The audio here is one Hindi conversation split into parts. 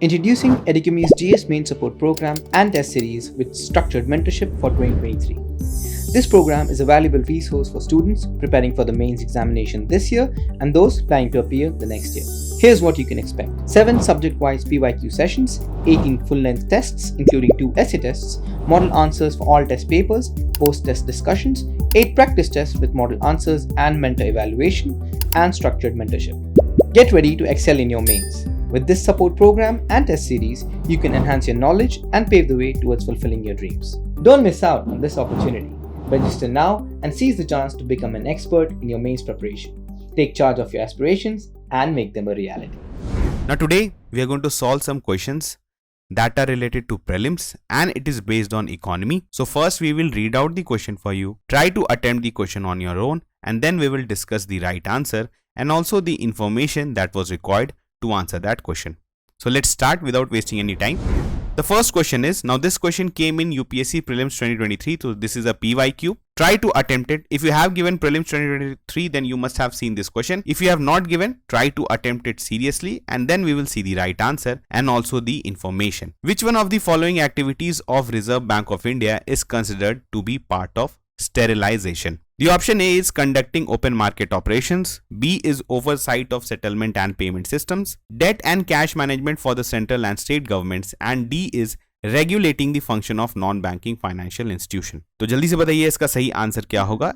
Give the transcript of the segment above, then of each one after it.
Introducing Educume's GS Main Support Program and Test Series with Structured Mentorship for 2023. This program is a valuable resource for students preparing for the mains examination this year and those planning to appear the next year. Here's what you can expect. 7 subject-wise PYQ sessions, 18 full-length tests including 2 essay tests, model answers for all test papers, post-test discussions, 8 practice tests with model answers and mentor evaluation, and structured mentorship. Get ready to excel in your mains. With this support program and test series, you can enhance your knowledge and pave the way towards fulfilling your dreams. Don't miss out on this opportunity. Register now and seize the chance to become an expert in your mains preparation. Take charge of your aspirations and make them a reality. Now today we are going to solve some questions that are related to prelims and it is based on economy. So first we will read out the question for you, try to attempt the question on your own, and then we will discuss the right answer and also the information that was required to answer that question. So let's start without wasting any time. The first question is, now this question came in UPSC Prelims 2023, so this is a PYQ. Try to attempt it. If you have given Prelims 2023, then you must have seen this question. If you have not given, try to attempt it seriously and then we will see the right answer and also the information. Which one of the following activities of Reserve Bank of India is considered to be part of sterilization? The option A is conducting open market operations, B is oversight of settlement and payment systems, debt and cash management for the central and state governments, and D is regulating the function of non-banking financial institution. तो जल्दी से बताइए इसका सही आंसर क्या होगा?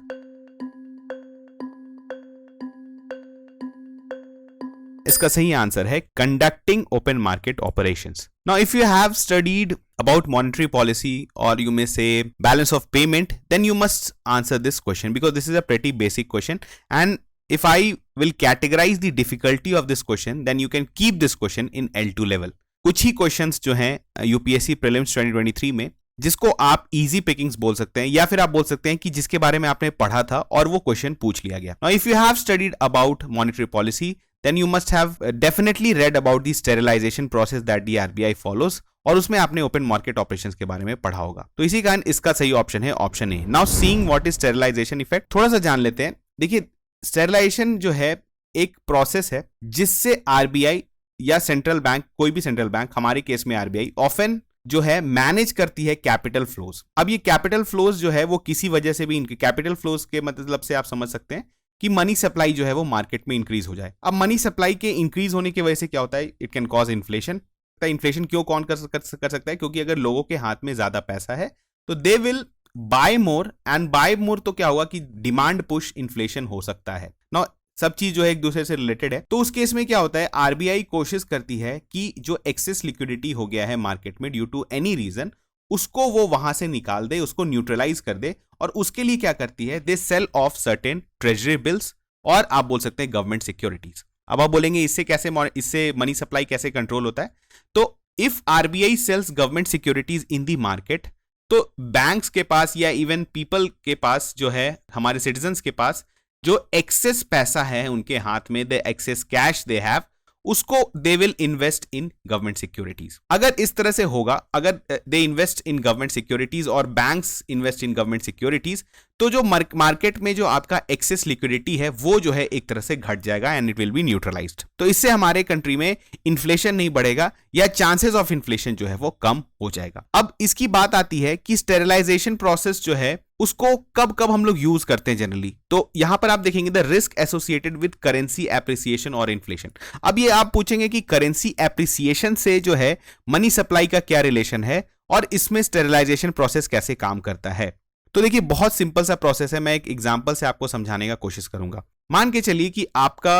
इसका सही आंसर है conducting open market operations. Now if you have studied about monetary policy or you may say balance of payment, then you must answer this question because this is a pretty basic question, and if I will categorize the difficulty of this question, then you can keep this question in L2 level. कुछ ही questions जो हैं UPSC Prelims 2023 में जिसको आप easy pickings बोल सकते हैं या फिर आप बोल सकते हैं कि जिसके बारे में आपने पढ़ा था और वो question पूछ लिया गया. Now if you have studied about monetary policy, then you must have definitely read about the sterilization process that the RBI follows और उसमें आपने ओपन मार्केट ऑपरेशंस के बारे में पढ़ा होगा. तो इसी कारण इसका सही ऑप्शन है option A. Now seeing what is sterilization effect, थोड़ा सा जान लेते हैं. देखिए स्टेरिलाइजेशन जो है एक प्रोसेस है जिससे आरबीआई या सेंट्रल बैंक, कोई भी सेंट्रल बैंक, हमारे केस में आरबीआई, ऑफन जो है मैनेज करती है कैपिटल फ्लोज. अब ये कैपिटल फ्लोज जो है वो किसी वजह से भी, इनके कैपिटल फ्लोज के मतलब से आप समझ सकते हैं कि मनी सप्लाई जो है वो मार्केट में इंक्रीज हो जाए. अब मनी सप्लाई के इंक्रीज होने की वजह से क्या होता है, it can cause inflation. Inflation क्यों कौन कर सकता है, क्योंकि अगर लोगों के हाथ में ज्यादा पैसा है तो they will buy more, and buy more तो क्या होगा कि डिमांड पुश इन्फ्लेशन हो सकता है. नाउ सब चीज जो है एक दूसरे से रिलेटेड है. तो उस केस में क्या होता है, आरबीआई कोशिश करती है कि जो एक्सेस लिक्विडिटी हो गया है मार्केट में ड्यू टू एनी रीजन, उसको वो वहां से निकाल दे, उसको न्यूट्रलाइज कर दे. और उसके लिए क्या करती है, they sell of certain treasury bills और आप बोल सकते हैं गवर्नमेंट सिक्योरिटीज. अब आप बोलेंगे इससे मनी सप्लाई कैसे कंट्रोल होता है. तो if RBI sells government securities in the market, तो बैंक्स के पास या इवन पीपल के पास जो है, हमारे सिटीजन्स के पास जो एक्सेस पैसा है उनके हाथ में, the excess cash they have, उसको they will invest in government securities. अगर इस तरह से होगा, अगर they invest in government securities और banks invest in government securities, तो जो मार्केट में जो आपका एक्सेस लिक्विडिटी है वो जो है एक तरह से घट जाएगा and it will be neutralised. तो इससे हमारे कंट्री में इन्फ्लेशन नहीं बढ़ेगा या चांसेस ऑफ इन्फ्लेशन जो है वो कम हो जाएगा. अब इसकी बात आती है कि स्टेरिलाइजेशन प्रोसेस जो है उसको कब कब हम लोग यूज करते हैं जनरली. तो यहां पर आप देखेंगे the risk associated with currency appreciation और इन्फ्लेशन. अब ये आप पूछेंगे कि करेंसी एप्रिसिएशन से जो है मनी सप्लाई का क्या रिलेशन है और इसमें स्टेरिलाइजेशन प्रोसेस कैसे काम करता है. तो देखिए बहुत सिंपल सा प्रोसेस है, मैं एक एग्जांपल से आपको समझाने का कोशिश करूंगा. मान के चलिए कि आपका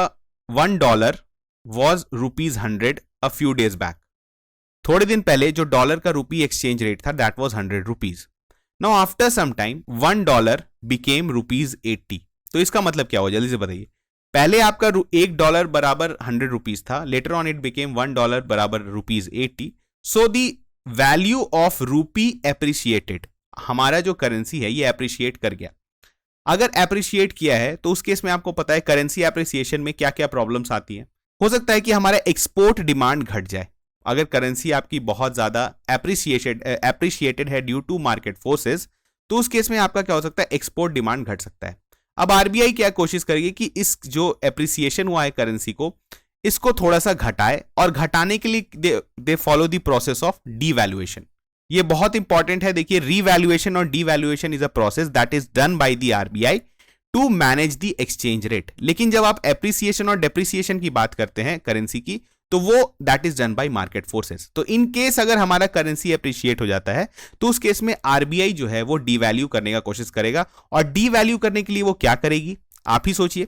$1 was ₹100 a few days back. थोड़े दिन पहले जो डॉलर का रूपी एक्सचेंज रेट था that was ₹100. Now after some time $1 became ₹80. तो इसका मतलब क्या हुआ, जल्दी से बताइए. पहले आपका $1 बराबर ₹100 था, लेटर ऑन इट बिकेम $1 बराबर ₹80. सो द वैल्यू ऑफ रूपी एप्रिशिएटेड, हमारा जो करेंसी है ये एप्रिशिएट कर गया. अगर एप्रिशिएट किया है तो उस केस में आपको पता है करेंसी एप्रिसिएशन में क्या क्या प्रॉब्लम्स आती हैं. हो सकता है कि हमारा एक्सपोर्ट डिमांड घट जाए. अगर करेंसी आपकी बहुत ज्यादा एप्रिशिएटेड है ड्यू टू मार्केट फोर्सेस, तो उस केस में आपका क्या हो सकता है, एक्सपोर्ट डिमांड घट सकता है. अब आरबीआई क्या कोशिश करेगी कि इस जो एप्रिसिएशन हुआ है करेंसी को, इसको थोड़ा सा घटाए, और घटाने के लिए they follow the process of devaluation. ये बहुत इंपॉर्टेंट है। देखिए, रीवैल्यूएशन और devaluation is a process that is done by the RBI to manage the exchange rate. लेकिन जब आप एप्रिसिएशन और डेप्रिसिएशन की बात करते हैं करेंसी की, तो वो that is done bye market forces. तो इन केस अगर हमारा करेंसी एप्रिशिएट हो जाता है तो उस केस में आरबीआई जो है वो डीवैल्यू करने का कोशिश करेगा। और डीवैल्यू करने के लिए वो क्या करेगी, आप ही सोचिए।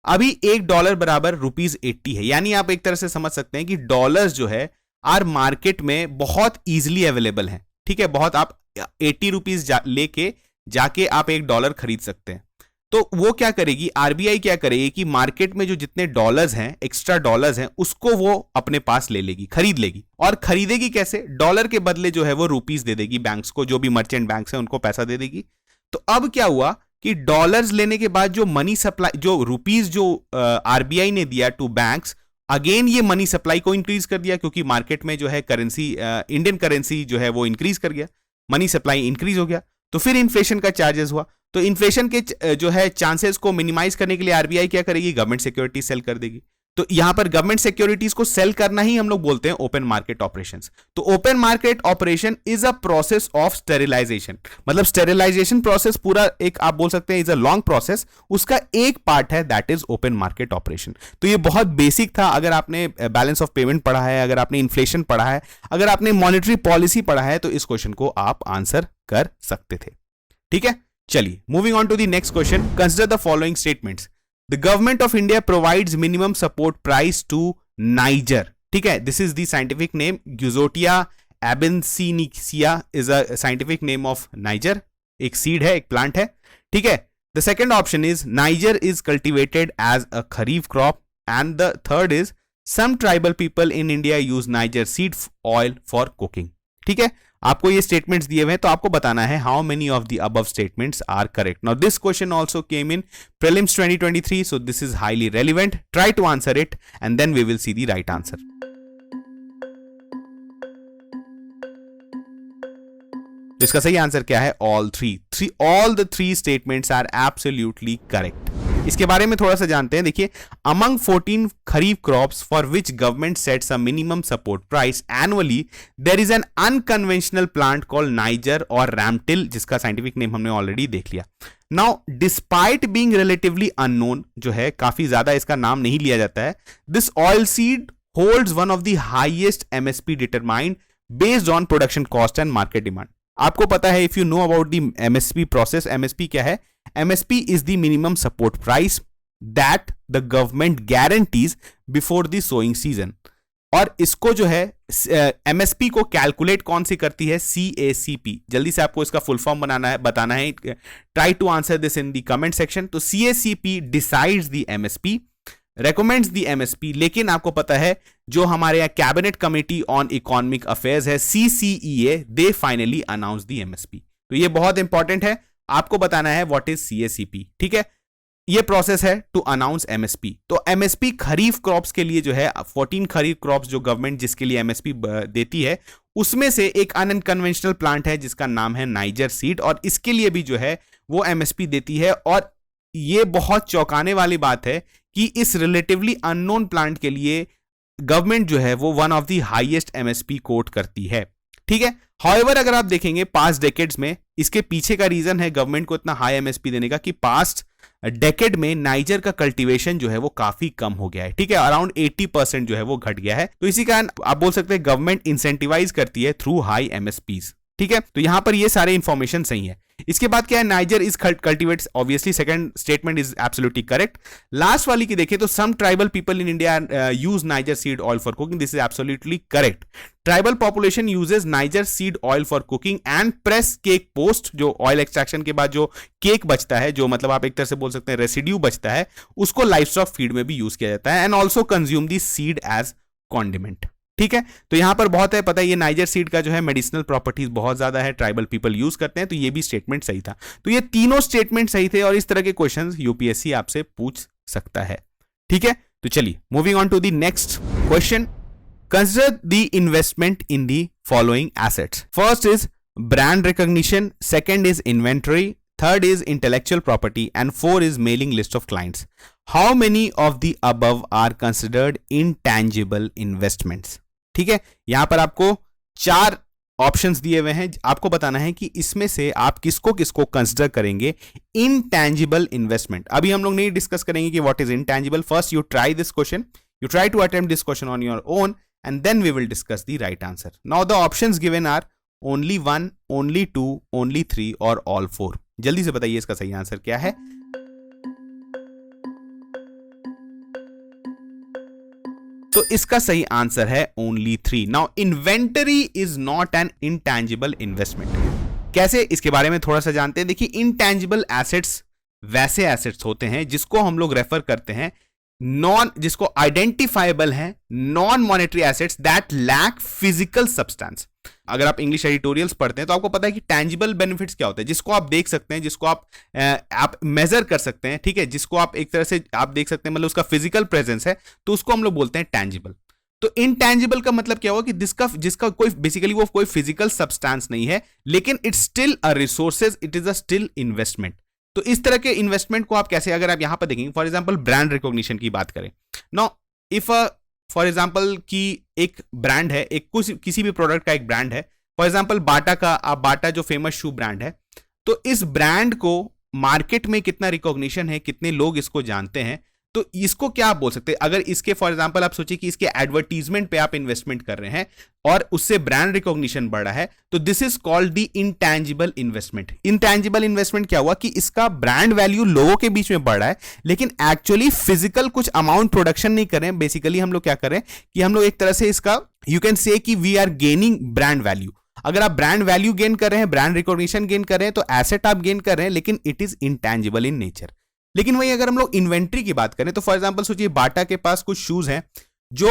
अभी $1 बराबर ₹80 है, यानी आप एक तरह से समझ सकते हैं कि डॉलर्स जो है आर मार्केट में बहुत इजीली अवेलेबल हैं। ठीक है, बहुत, आप ₹80 लेके जाके आप $1 खरीद सकते हैं। तो वो क्या करेगी, आरबीआई क्या करेगी कि मार्केट में जो जितने डॉलर्स हैं, एक्स्ट्रा डॉलर्स हैं, उसको वो अपने पास ले लेगी, खरीद लेगी। और खरीदेगी कैसे, डॉलर के बदले जो है वो रुपीस दे देगी बैंक्स को, जो भी मर्चेंट बैंक्स हैं उनको पैसा दे देगी। तो अब क्या हुआ कि डॉलर्स लेने के बाद जो मनी सप्लाई, जो रुपीस जो आरबीआई ने दिया टू बैंक्स, अगेन ये मनी सप्लाई को इंक्रीज कर दिया, क्योंकि मार्केट में जो है करेंसी, इंडियन करेंसी जो है वो इंक्रीज कर गया, मनी सप्लाई इंक्रीज हो गया। तो फिर इन्फ्लेशन का चार्जेस हुआ। तो इन्फ्लेशन के जो है चांसेस को मिनिमाइज करने के लिए आरबीआई क्या करेगी, गवर्नमेंट सिक्योरिटी सेल कर देगी। तो यहां पर गवर्नमेंट सिक्योरिटीज को सेल करना ही हम लोग बोलते हैं ओपन मार्केट ऑपरेशंस। तो open market operation is a process of sterilization, मतलब स्टेरिलाइजेशन प्रोसेस पूरा एक आप बोल सकते हैं इज अ लॉन्ग प्रोसेस, उसका एक पार्ट है that is open market operation. तो ये बहुत बेसिक था। अगर आपने बैलेंस ऑफ पेमेंट पढ़ा है, अगर आपने इन्फ्लेशन पढ़ा है, अगर आपने मॉनेटरी पॉलिसी पढ़ा है, तो इस क्वेश्चन को आप आंसर कर सकते थे। ठीक है, चलिए moving on to the next question. Consider the following statements. The government of India provides minimum support price to Niger. ठीक है, this is the scientific name. Gyuzotia abyssinica is a scientific name of Niger. एक seed है, एक plant है। ठीक है, the second option is Niger is cultivated as a kharif crop, and the third is some tribal people in India use Niger seed oil for cooking. ठीक है, आपको ये स्टेटमेंट्स दिए हुए हैं, तो आपको बताना है how many of the above statements are correct. Now this question also came in prelims 2023, so this is highly relevant. Try to answer it and then we will see the right answer. इसका सही आंसर क्या है, all the three statements are absolutely correct. इसके बारे में थोड़ा सा जानते हैं। देखिए, among 14 kharif crops for which government sets a minimum support price annually, there is an unconventional plant called niger और रैमटिल, जिसका साइंटिफिक नेम हमने ऑलरेडी देख लिया। Now despite being relatively unknown, जो है काफी ज्यादा इसका नाम नहीं लिया जाता है, this oil seed holds one of the highest MSP determined based on production cost and market demand. आपको पता है, if you know about the MSP process, MSP क्या है, MSP is the minimum support price that the government guarantees before the sowing season. और इसको जो है MSP को कैलकुलेट कौन सी करती है, CACP। जल्दी से आपको इसका फुल फॉर्म बताना है। Try to answer this in the comment section. तो CACP decides the MSP, recommends the MSP, लेकिन आपको पता है जो हमारे यहाँ cabinet committee on economic affairs है, CCEA, they finally announce the MSP। तो ये बहुत इंपॉर्टेंट है, आपको बताना है व्हाट इज CACP। ठीक है, ये प्रोसेस है टू अनाउंस MSP। तो MSP खरीफ क्रॉप्स के लिए जो है 14 खरीफ क्रॉप्स जो गवर्नमेंट जिसके लिए MSP देती है, उसमें से एक अनकन्वेंशनल प्लांट है जिसका नाम है नाइजर सीड, और इसके लिए भी जो है वो MSP देती है। और ये बहुत चौंकाने वाली बात है कि इस रिलेटिवली अननोन प्लांट के लिए गवर्नमेंट जो है वो one of the highest MSP quote करती है। ठीक है, हाउएवर अगर आप देखेंगे पास्ट डेकेड्स में, इसके पीछे का रीजन है गवर्नमेंट को इतना हाई MSP देने का कि पास्ट डेकेड में नाइजर का कल्टीवेशन जो है वो काफी कम हो गया है। ठीक है, अराउंड 80% जो है वो घट गया है। तो इसी कारण आप बोल सकते हैं गवर्नमेंट इंसेंटिवाइज करती है थ्रू हाई MSPs। ठीक है, तो यहां पर ये सारे इंफॉर्मेशन सही है। इसके बाद क्या है, niger is cultivates, obviously second statement is absolutely correct. Last वाली की देखें तो some tribal people in India use niger seed oil for cooking, this is absolutely correct. Tribal population uses niger seed oil for cooking and press cake post, जो ऑयल एक्सट्रैक्शन के बाद जो केक बचता है, जो मतलब आप एक तरह से बोल सकते हैं रेसिड्यू बचता है, उसको लाइवस्टॉक फीड में भी यूज किया जाता है, and also consume the seed as condiment. ठीक है, तो यहां पर बहुत है, पता है ये नाइजर सीड का जो है मेडिसिनल प्रॉपर्टीज बहुत ज्यादा है, ट्राइबल पीपल यूज करते हैं, तो ये भी स्टेटमेंट सही था। तो ये तीनों स्टेटमेंट सही थे, और इस तरह के क्वेश्चंस यूपीएससी आपसे पूछ सकता है। ठीक है, तो चलिए moving on to the next question. Consider the investment in the following assets. First is brand recognition, second is inventory, third is intellectual property, and 4 is mailing list of clients. How many of the above are considered intangible investments? ठीक है, यहां पर आपको 4 ऑप्शंस दिए हुए हैं, आपको बताना है कि इसमें से आप किसको किसको कंसिडर करेंगे इनटैंजिबल इन्वेस्टमेंट। अभी हम लोग नहीं डिस्कस करेंगे कि what is intangible. First you try this question, you try to attempt this question on your own, and then we will discuss the right answer. Now the options given are only 1, only 2, only 3 or all 4. जल्दी से बताइए इसका सही आंसर क्या है। तो इसका सही आंसर है only 3. Now inventory is not an intangible investment. कैसे, इसके बारे में थोड़ा सा जानते हैं। देखिए, intangible assets वैसे assets होते हैं जिसको हम लोग रेफर करते हैं जिसको आइडेंटिफाइबल है non monetary assets that lack physical substance. अगर आप इंग्लिश एडिटोरियल्स पढ़ते हैं तो आपको पता है कि टैंजिबल बेनिफिट्स क्या होते हैं, जिसको आप देख सकते हैं, जिसको आप मेजर कर सकते हैं, ठीक है, जिसको आप एक तरह से आप देख सकते हैं, मतलब उसका फिजिकल प्रेजेंस है, तो उसको हम लोग बोलते हैं टैंजिबल। तो इनटैंजिबल का मतलब क्या हुआ कि जिसका कोई बेसिकली वो कोई फिजिकल सब्सटेंस नहीं है, लेकिन it's still a resources, it is a still investment. तो इस तरह के इन्वेस्टमेंट को आप कैसे, अगर आप यहां पर देखेंगे, फॉर एग्जांपल ब्रांड रिकॉग्निशन की बात करें, नो इफ फॉर एग्जांपल कि एक ब्रांड है, एक किसी भी प्रोडक्ट का एक ब्रांड है, फॉर एग्जांपल बाटा का, आप बाटा जो फेमस शू ब्रांड है, तो इस ब्रांड को मार्केट में कितना रिकॉग्निशन है, कितने लोग इसको जानते हैं, तो इसको क्या आप बोल सकते हैं। अगर इसके फॉर एग्जांपल आप सोचिए कि इसके एडवर्टीजमेंट पे आप इन्वेस्टमेंट कर रहे हैं और उससे ब्रांड रिकॉग्निशन बढ़ा है, तो this is called the intangible investment. Intangible investment क्या हुआ कि इसका ब्रांड वैल्यू लोगों के बीच में बढ़ रहा है, लेकिन एक्चुअली फिजिकल कुछ अमाउंट प्रोडक्शन नहीं कर रहे हैं। बेसिकली हम लोग क्या कर रहे हैं कि हम लोग एक तरह से इसका यू कैन से कि we are gaining brand value. अगर आप ब्रांड वैल्यू गेन कर रहे हैं, ब्रांड रिकॉग्निशन गेन कर रहे हैं, तो एसेट आप गेन कर रहे हैं, लेकिन it is intangible in nature. लेकिन वही अगर हम लोग इन्वेंट्री की बात करें, तो फॉर एग्जांपल सोचिए बाटा के पास कुछ शूज हैं जो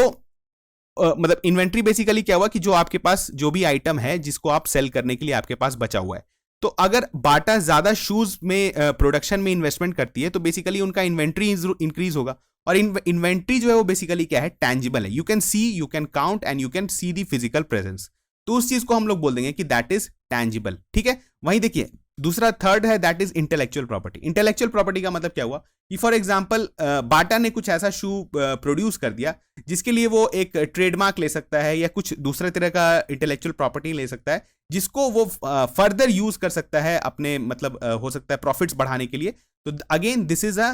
मतलब इन्वेंट्री बेसिकली क्या हुआ कि जो आपके पास जो भी आइटम है जिसको आप सेल करने के लिए आपके पास बचा हुआ है, तो अगर बाटा ज्यादा शूज में प्रोडक्शन में इन्वेस्टमेंट करती है, तो बेसिकली उनका इन्वेंट्री इंक्रीज होगा। और इन्वेंट्री जो है वो बेसिकली क्या है, टैंजिबल है, you can see, you can count and you can see the physical presence, तो उस चीज को हम लोग बोल देंगे कि दैट इज टैंजिबल। ठीक है, वहीं देखिए दूसरा थर्ड है that is intellectual property. Intellectual property का मतलब क्या हुआ कि फॉर एग्जांपल बाटा ने कुछ ऐसा शू प्रोड्यूस कर दिया जिसके लिए वो एक ट्रेडमार्क ले सकता है या कुछ दूसरे तरह का इंटेलेक्चुअल प्रॉपर्टी ले सकता है, जिसको वो फर्दर यूज कर सकता है अपने मतलब हो सकता है प्रॉफिट्स बढ़ाने के लिए। तो again this is a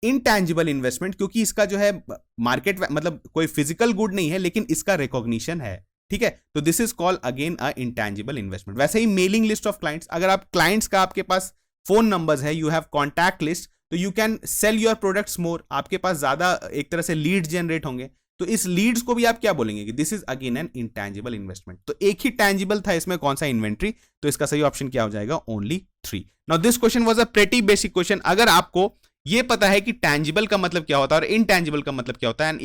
intangible investment, क्योंकि इसका जो है मार्केट मतलब कोई फिजिकल गुड नहीं है, लेकिन इसका रिकॉग्निशन है। ठीक है, तो this is called again a intangible investment. वैसे ही मेलिंग लिस्ट ऑफ क्लाइंट्स, अगर आप क्लाइंट्स का आपके पास फोन नंबर्स है, यू हैव कॉन्टैक्ट लिस्ट, तो you can sell your products more, आपके पास ज्यादा एक तरह से लीड जनरेट होंगे, तो इस लीड्स को भी आप क्या बोलेंगे कि this is again an intangible investment. तो एक ही टैंजिबल था इसमें, कौन सा, इन्वेंट्री, तो इसका सही ऑप्शन क्या हो जाएगा, only 3। Now this question was a pretty basic question. अगर आपको ये पता है कि टैंजिबल का मतलब क्या होता है और इनटैंजिबल का मतलब क्या होता है, and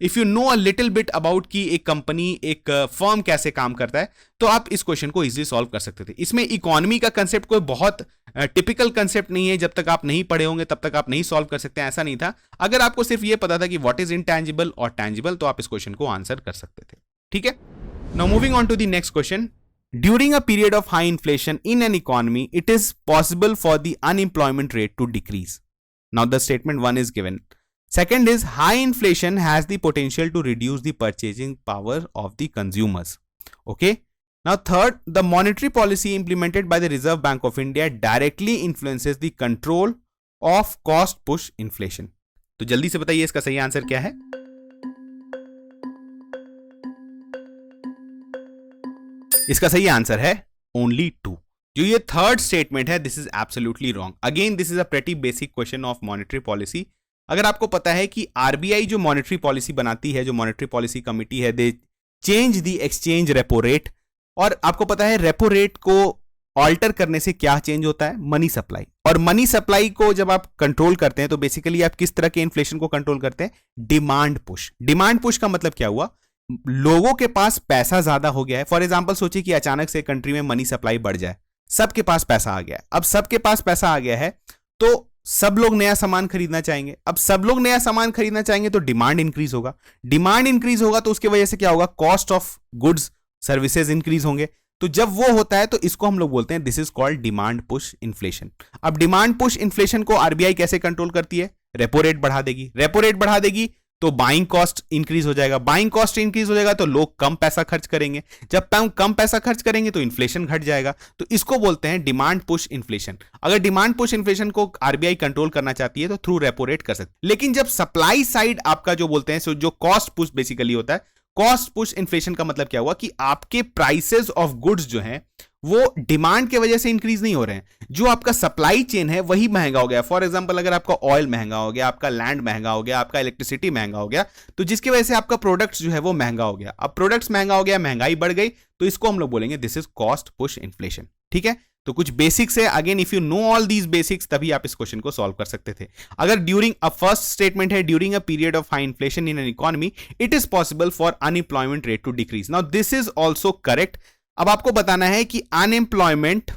if you no a little bit about कि एक कंपनी, एक फर्म कैसे काम करता है, तो आप इस क्वेश्चन को इजीली सॉल्व कर सकते थे। इसमें इकोनॉमी का कंसेप्ट कोई बहुत टिपिकल कंसेप्ट नहीं है, जब तक आप नहीं पढ़े होंगे तब तक आप नहीं सॉल्व कर सकते, ऐसा नहीं था। अगर आपको सिर्फ ये पता था कि व्हाट इज इनटैंजिबल और टैंजिबल, तो आप इस क्वेश्चन को आंसर कर सकते थे। ठीक है, now moving on to the next question. During a period of high inflation in an economy, it is possible for the unemployment rate to decrease. Now the statement 1 is given. Second is high inflation has the potential to reduce the purchasing power of the consumers. Okay. Now third, the monetary policy implemented by the Reserve Bank of India directly influences the control of cost push inflation. तो जल्दी से बताइए इसका सही आंसर क्या है। इसका सही आंसर है ओनली 2। जो ये थर्ड स्टेटमेंट है, this is absolutely wrong. Again this is a pretty basic question of monetary policy. अगर आपको पता है कि आरबीआई जो मॉनेटरी पॉलिसी बनाती है, जो मॉनेटरी पॉलिसी कमिटी है, दे change the exchange repo rate, और आपको पता है रेपो रेट को ऑल्टर करने से क्या चेंज होता है, मनी सप्लाई। और मनी सप्लाई को जब आप कंट्रोल करते हैं, तो बेसिकली आप किस तरह के इन्फ्लेशन को कंट्रोल करते हैं, डिमांड पुश। डिमांड पुश का मतलब क्या हुआ, लोगों के पास पैसा ज्यादा हो गया है। फॉर एग्जांपल सोचिए कि अचानक से कंट्री में मनी सप्लाई बढ़ जाए, सबके पास पैसा आ गया है। अब सबके पास पैसा आ गया है तो सब लोग नया सामान खरीदना चाहेंगे। अब सब लोग नया सामान खरीदना चाहेंगे तो डिमांड इंक्रीज होगा। डिमांड इंक्रीज होगा तो उसकी वजह से क्या होगा, cost of goods services increase होंगे। तो तो जब वो होता है तो इसको हम लोग बोलते हैं this is called demand push inflation. अब डिमांड पुश इन्फ्लेशन को आरबीआई कैसे कंट्रोल करती है? रेपो रेट बढ़ा देगी, रेपो रेट बढ़ा देगी तो बाइंग कॉस्ट इंक्रीज हो जाएगा, बाइंग कॉस्ट इंक्रीज हो जाएगा तो लोग कम पैसा खर्च करेंगे, जब कम पैसा खर्च करेंगे तो इन्फ्लेशन घट जाएगा। तो इसको बोलते हैं डिमांड पुश इन्फ्लेशन। अगर डिमांड पुश इन्फ्लेशन को आरबीआई कंट्रोल करना चाहती है तो थ्रू रेपो रेट कर सकती है। लेकिन जब सप्लाई साइड आपका जो बोलते हैं जो कॉस्ट पुश बेसिकली होता है, कॉस्ट पुश इन्फ्लेशन का मतलब क्या हुआ कि आपके प्राइसेस ऑफ गुड्स जो हैं वो डिमांड के वजह से इंक्रीज नहीं हो रहे हैं, जो आपका सप्लाई चेन है वही महंगा हो गया। फॉर एग्जांपल अगर आपका ऑयल महंगा हो गया, आपका लैंड महंगा हो गया, आपका इलेक्ट्रिसिटी महंगा हो गया, तो जिसकी वजह से आपका प्रोडक्ट्स जो है वो महंगा हो गया। अब प्रोडक्ट्स महंगा हो गया, महंगाई बढ़ गई, तो इसको हम लोग बोलेंगे this is cost push inflation. ठीक है, तो कुछ बेसिक्स है, again if you know all these basics तभी आप इस क्वेश्चन को सॉल्व कर सकते थे। अगर ड्यूरिंग अ फर्स्ट स्टेटमेंट है during a period of high inflation in an economy it is possible for unemployment rate to decrease. Now this is also correct. अब आपको बताना है कि अनएम्प्लॉयमेंट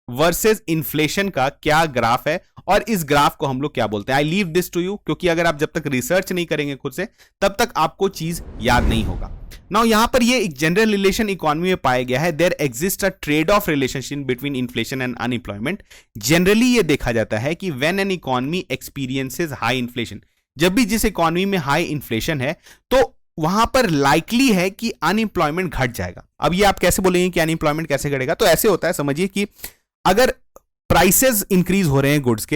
वर्सेस इन्फ्लेशन का क्या ग्राफ है और इस ग्राफ को हम लोग क्या बोलते हैं। I leave this to you, क्योंकि अगर आप जब तक रिसर्च नहीं करेंगे खुद से तब तक आपको चीज याद नहीं होगा। नाउ यहां पर ये एक जनरल रिलेशन इकोनॉमी में पाया गया है, there exist a trade off relationship between inflation and unemployment. Generally ये देखा जाता है कि when an economy experiences high inflation, जब भी जिस इकोनॉमी में हाई इन्फ्लेशन है तो वहां पर लाइकली है कि अनएम्प्लॉयमेंट घट जाएगा। अब ये आप कैसे बोलेंगे कि अनएम्प्लॉयमेंट कैसे घटेगा? तो ऐसे होता है, समझिए कि अगर प्राइसेस इंक्रीज हो रहे हैं, गुड्स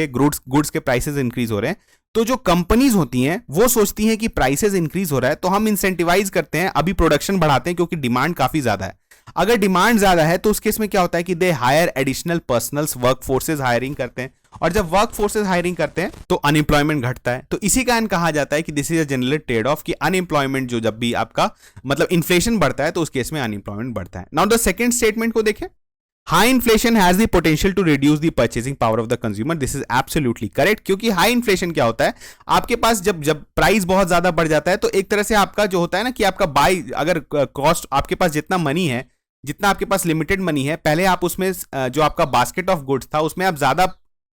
के प्राइसेस इंक्रीज हो रहे हैं, तो जो कंपनीज होती हैं वो सोचती हैं कि प्राइसेस इंक्रीज हो रहा है तो हम इंसेंटिवाइज करते हैं, अभी प्रोडक्शन बढ़ाते हैं क्योंकि डिमांड काफी ज्यादा है। अगर डिमांड ज्यादा है तो उस केस में क्या होता है कि they hire additional personnels, work forces hiring करते हैं, और जब वर्क फोर्सेज हायरिंग करते हैं तो अनएम्प्लॉयमेंट घटता है। तो इसी कारण कहा जाता है कि this is a general trade off, कि अनएम्प्लॉयमेंट जो जब भी आपका मतलब इन्फ्लेशन बढ़ता है तो उस केस में अनएम्प्लॉयमेंट बढ़ता है। नाउ द सेकंड स्टेटमेंट को देखें, high inflation has the potential to reduce the purchasing power of the consumer. This is absolutely correct, क्योंकि हाई इन्फ्लेशन क्या होता है, आपके पास जब प्राइस बहुत ज्यादा बढ़ जाता है तो एक तरह से आपका जो होता है ना कि आपका बाय, अगर कॉस्ट आपके पास जितना मनी है, जितना आपके पास लिमिटेड मनी है, पहले आप उसमें जो आपका बास्केट ऑफ गुड्स था उसमें आप ज्यादा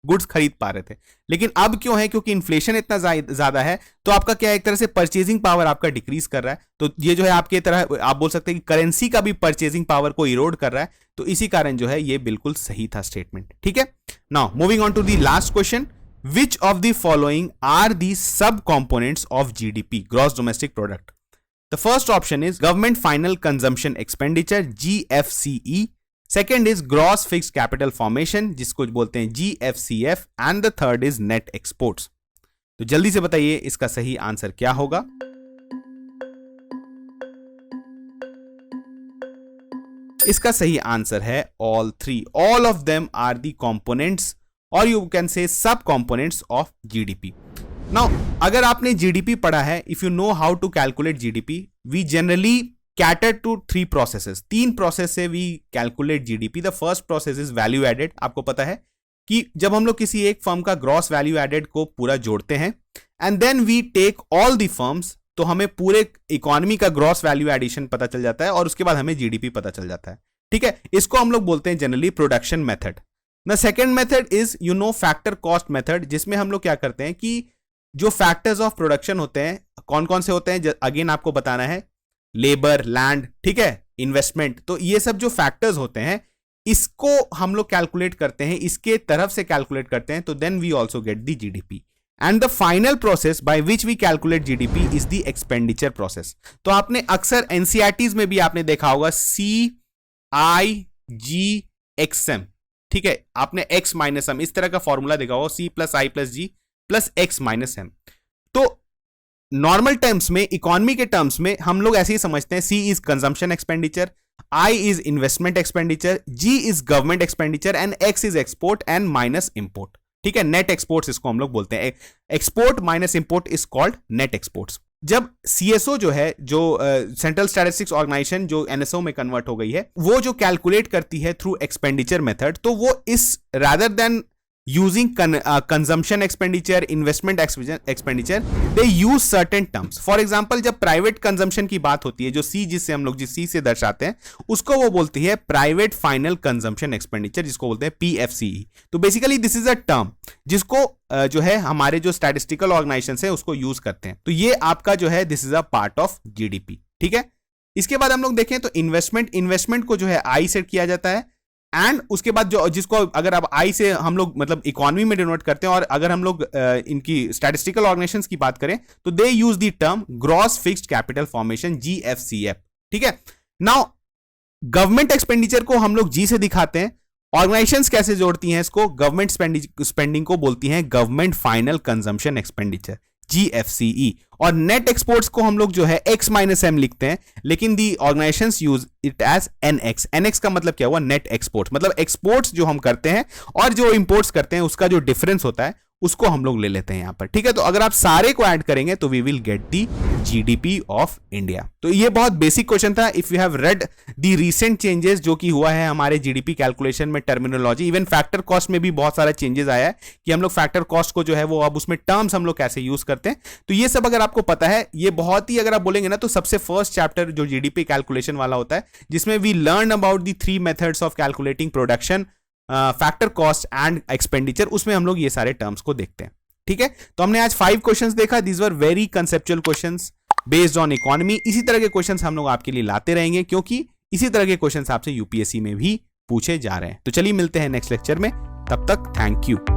गुड्स खरीद पा रहे थे, लेकिन अब क्यों है, क्योंकि इन्फ्लेशन इतना ज्यादा है तो आपका क्या एक तरह से परचेजिंग पावर आपका डिक्रीज कर रहा है। तो ये जो है आपके तरह आप बोल सकते हैं कि करेंसी का भी परचेजिंग पावर को इरोड कर रहा है, तो इसी कारण जो है ये बिल्कुल सही था स्टेटमेंट। ठीक है, now moving on to the last question, which of the following are the sub components of GDP, gross domestic product? The first option is government final consumption expenditure, GFCE। Second is gross fix capital formation, जिसको बोलते हैं GFCF, and the third is net exports. तो जल्दी से बताइए इसका सही आंसर क्या होगा। इसका सही आंसर है all three, all of them are the components और you can say sub components of GDP. Now अगर आपने जीडीपी पढ़ा है, if you know how to calculate GDP, we generally cater to three processes, तीन प्रोसेस से we calculate GDP. The first process is value added. आपको पता है कि जब हम लोग किसी एक फर्म का ग्रॉस वैल्यू एडेड को पूरा जोड़ते हैं and then we take all the firms, तो हमें पूरे इकोनॉमी का ग्रॉस वैल्यू एडिशन पता चल जाता है और उसके बाद हमें जीडीपी पता चल जाता है। ठीक है, इसको हम लोग बोलते हैं generally production method. The second method is you know factor cost method, जिसमें हम लोग क्या करते हैं कि जो फैक्टर्स ऑफ प्रोडक्शन होते हैं कौन कौन से होते हैं, अगेन आपको बताना है, लेबर, लैंड, ठीक है, इन्वेस्टमेंट, तो ये सब जो फैक्टर्स होते हैं इसको हम लोग कैलकुलेट करते हैं, इसके तरफ से कैलकुलेट करते हैं, तो then we also get the GDP. And the final process by which we calculate GDP is the expenditure process. तो आपने अक्सर एनसीईआरटीज में भी आपने देखा होगा CIGXM, ठीक है, आपने X माइनस M इस तरह का फॉर्मूला देखा होगा, C+I+G+X-M। तो नॉर्मल टर्म्स में, इकोनॉमी के टर्म्स में हम लोग ऐसे ही समझते हैं, C is consumption expenditure, I is investment expenditure, G is government expenditure and X is export and minus import. ठीक है, नेट एक्सपोर्ट्स इसको हम लोग बोलते हैं, export minus import is called net exports. जब CSO जो है, जो सेंट्रल स्टैटिस्टिक्स ऑर्गेनाइजेशन जो NSO में कन्वर्ट हो गई है, वो जो कैलकुलेट करती है थ्रू एक्सपेंडिचर मेथड, तो वो इस rather than using consumption expenditure, investment expenditure, they use certain terms. For example, जब private consumption की बात होती है, जो C जिससे हम लोग जिस C से दर्शाते हैं, उसको वो बोलती है private final consumption expenditure, जिसको बोलते हैं PFCE। तो basically this is a term जिसको जो है हमारे जो statistical organizations है उसको use करते हैं। तो ये आपका जो है this is a part of GDP। ठीक है, इसके बाद हम लोग देखें तो इन्वेस्टमेंट को जो है आई से किया जाता है, एंड उसके बाद जो जिसको अगर आप आई से हम लोग मतलब इकोनॉमी में डिनोट करते हैं, और अगर हम लोग इनकी स्टैटिस्टिकल ऑर्गेनाइजेशंस की बात करें तो they use the term gross fixed capital formation, GFCF। ठीक है, नाउ गवर्नमेंट एक्सपेंडिचर को हम लोग जी से दिखाते हैं। ऑर्गेनाइजेशंस कैसे जोड़ती हैं इसको? गवर्नमेंट स्पेंडिंग को बोलती हैं government final consumption expenditure, GFCE। और नेट एक्सपोर्ट्स को हम लोग जो है X-M लिखते हैं, लेकिन the organisations use it as NX। NX का मतलब क्या हुआ? नेट एक्सपोर्ट्स, मतलब एक्सपोर्ट्स जो हम करते हैं और जो इंपोर्ट्स करते हैं उसका जो डिफरेंस होता है उसको हम लोग ले लेते हैं यहां पर। ठीक है, तो अगर आप सारे को ऐड करेंगे तो we will get the GDP of India. तो ये बहुत बेसिक क्वेश्चन था। If you have read the recent changes जो कि हुआ है हमारे GDP कैलकुलेशन में, टर्मिनोलॉजी, इवन फैक्टर कॉस्ट में भी बहुत सारा चेंजेस आया है कि हम लोग फैक्टर कॉस्ट को जो है वो अब उसमें टर्म्स हम लोग कैसे यूज करते हैं। तो ये सब अगर आपको पता है, ये बहुत ही अगर आप बोलेंगे ना तो सबसे फर्स्ट चैप्टर जो GDP कैलकुलेशन वाला होता है, जिसमें we learn about the 3 methods of calculating production, factor cost and expenditure, उसमें हम लोग ये सारे टर्म्स को देखते हैं। ठीक है, तो हमने आज 5 क्वेश्चंस देखा। These were very conceptual questions based on economy. इसी तरह के क्वेश्चंस हम लोग आपके लिए लाते रहेंगे, क्योंकि इसी तरह के क्वेश्चंस आपसे UPSC में भी पूछे जा रहे हैं। तो चलिए मिलते हैं नेक्स्ट लेक्चर में, तब तक थैंक यू।